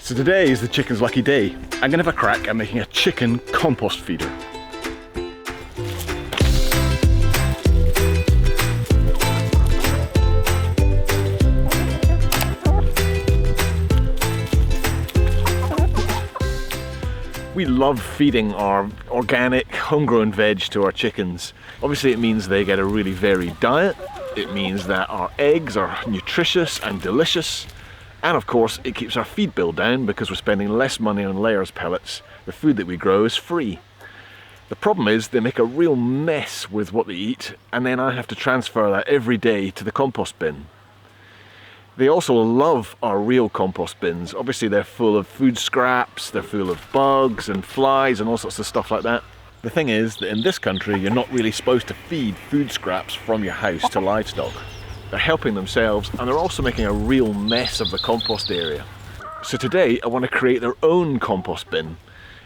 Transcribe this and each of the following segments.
So today is the chicken's lucky day. I'm gonna have a crack at making a chicken compost feeder. We love feeding our organic, homegrown veg to our chickens. Obviously it means they get a really varied diet. It means that our eggs are nutritious and delicious. And of course, it keeps our feed bill down because we're spending less money on layers pellets. The food that we grow is free. The problem is they make a real mess with what they eat, and then I have to transfer that every day to the compost bin. They also love our real compost bins. Obviously they're full of food scraps, they're full of bugs and flies and all sorts of stuff like that. The thing is that in this country you're not really supposed to feed food scraps from your house to livestock. They're helping themselves, and they're also making a real mess of the compost area. So today I want to create their own compost bin.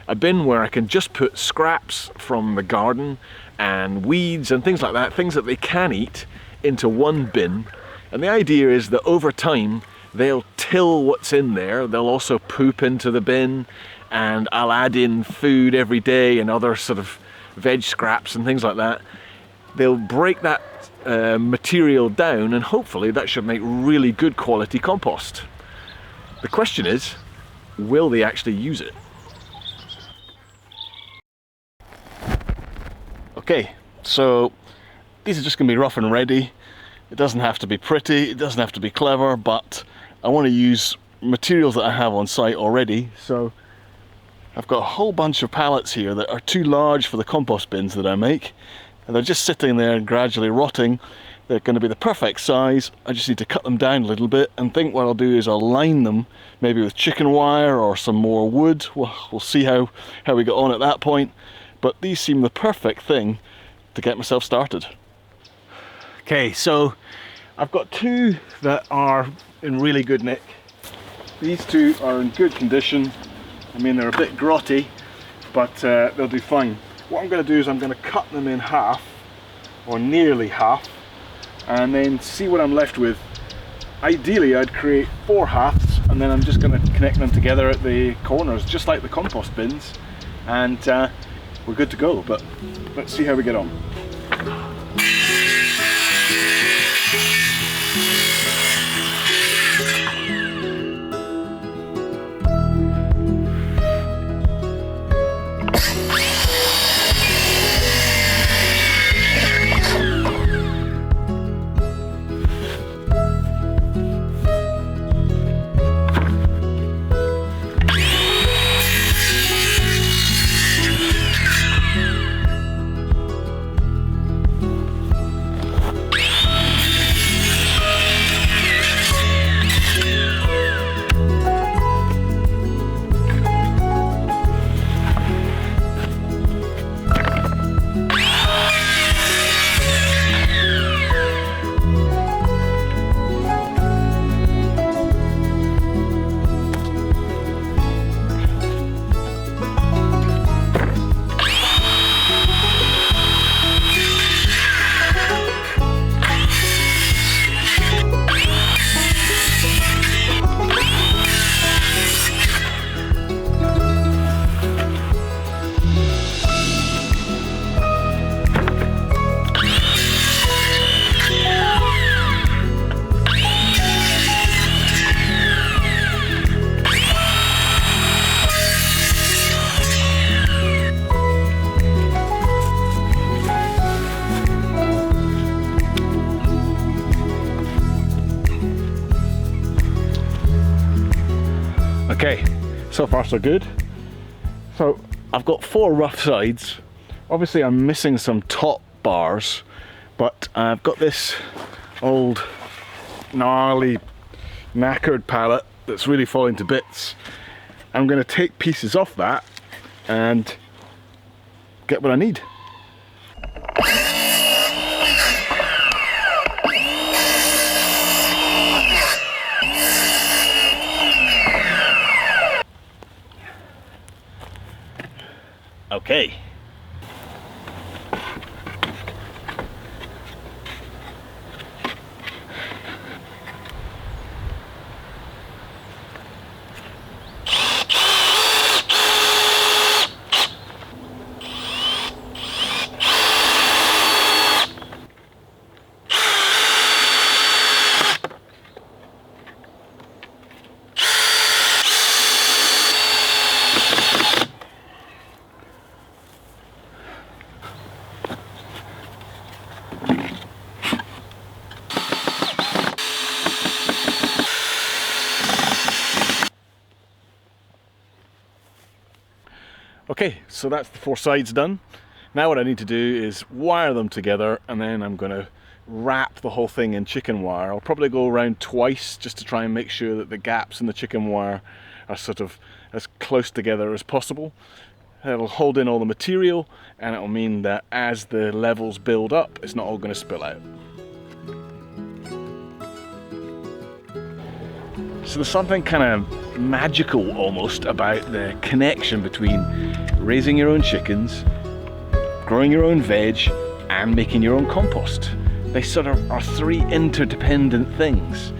A bin where I can just put scraps from the garden and weeds and things like that, things that they can eat, into one bin. And the idea is that over time they'll till what's in there. They'll also poop into the bin, and I'll add in food every day and other sort of veg scraps and things like that. They'll break that material down, and hopefully that should make really good quality compost. The question is, will they actually use it? Okay, so these are just going to be rough and ready. It doesn't have to be pretty, it doesn't have to be clever, but I want to use materials that I have on site already. So I've got a whole bunch of pallets here that are too large for the compost bins that I make. And they're just sitting there gradually rotting. They're going to be the perfect size. I just need to cut them down a little bit, and think what I'll do is I'll line them maybe with chicken wire or some more wood. We'll see how we get on at that point. But these seem the perfect thing to get myself started. Okay, so I've got two that are in really good nick. These two are in good condition. I mean, they're a bit grotty, but they'll do fine. What I'm going to do is I'm going to cut them in half, or nearly half, and then see what I'm left with. Ideally I'd create 4 halves, and then I'm just going to connect them together at the corners, just like the compost bins, and we're good to go. But let's see how we get on. Okay, so far so good. So I've got 4 rough sides. Obviously I'm missing some top bars, but I've got this old gnarly knackered pallet that's really falling to bits. I'm going to take pieces off that and get what I need. Okay. Okay, so that's the 4 sides done. Now what I need to do is wire them together, and then I'm going to wrap the whole thing in chicken wire. I'll probably go around twice just to try and make sure that the gaps in the chicken wire are sort of as close together as possible. It'll hold in all the material, and it'll mean that as the levels build up, it's not all going to spill out. So there's something kind of magical almost about the connection between raising your own chickens, growing your own veg, and making your own compost. They sort of are 3 interdependent things.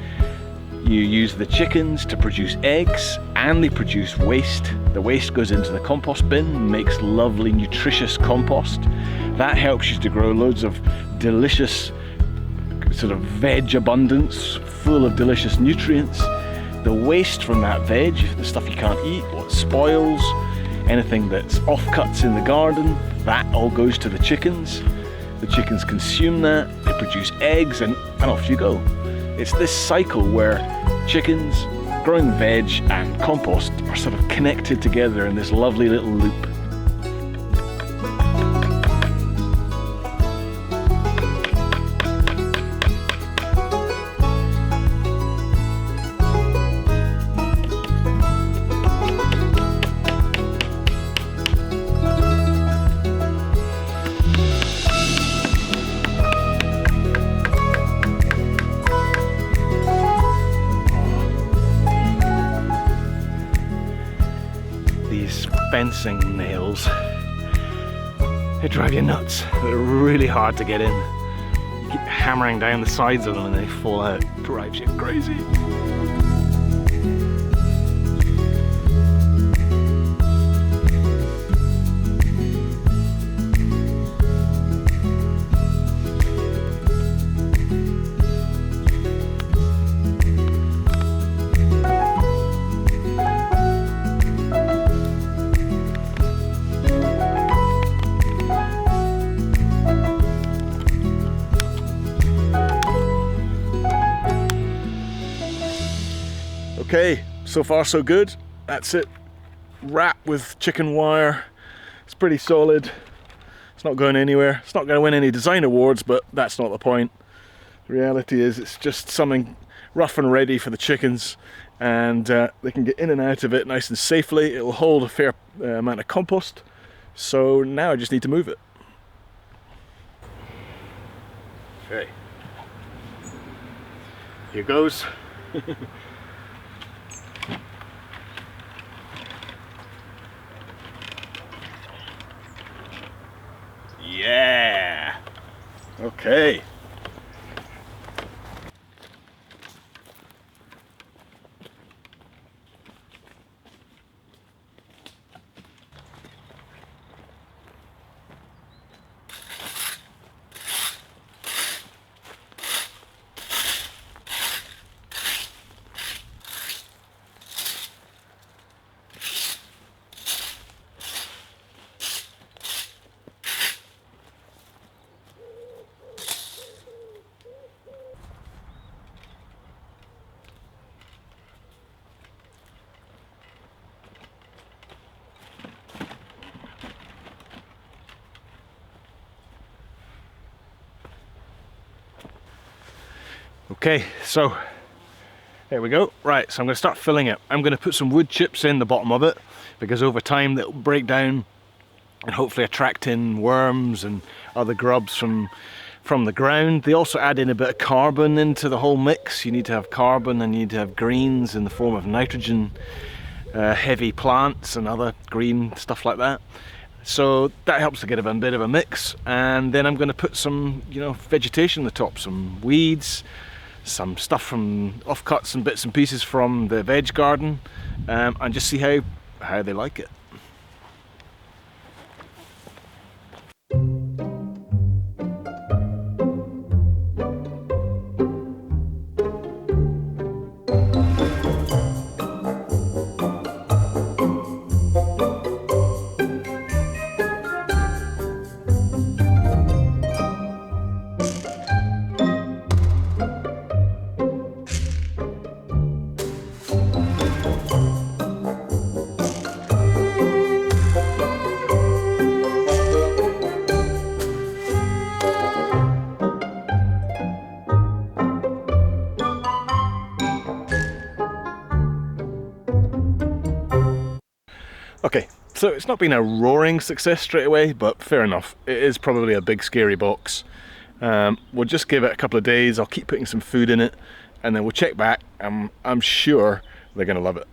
You use the chickens to produce eggs, and they produce waste. The waste goes into the compost bin, makes lovely nutritious compost. That helps you to grow loads of delicious sort of veg abundance, full of delicious nutrients. The waste from that veg, the stuff you can't eat, what spoils, anything that's offcuts in the garden, that all goes to the chickens. The chickens consume that, they produce eggs, and off you go. It's this cycle where chickens, growing veg, and compost are sort of connected together in this lovely little loop. These fencing nails, they drive you nuts. They're really hard to get in. You keep hammering down the sides of them and they fall out. It drives you crazy. Okay, so far so good. That's it. Wrapped with chicken wire. It's pretty solid. It's not going anywhere. It's not going to win any design awards, but that's not the point. The reality is it's just something rough and ready for the chickens, and they can get in and out of it nice and safely. It'll hold a fair amount of compost. So now I just need to move it. Okay. Here goes. Yeah. Okay. Okay, so there we go. Right, so I'm going to start filling it. I'm going to put some wood chips in the bottom of it, because over time they'll break down and hopefully attract in worms and other grubs from the ground. They also add in a bit of carbon into the whole mix. You need to have carbon and you need to have greens in the form of nitrogen, heavy plants and other green stuff like that. So that helps to get a bit of a mix. And then I'm going to put some, vegetation on the top, some weeds, some stuff from offcuts and bits and pieces from the veg garden, and just see how they like it. Okay, so it's not been a roaring success straight away, but fair enough. It is probably a big scary box. We'll just give it a couple of days. I'll keep putting some food in it, and then we'll check back. I'm sure they're going to love it.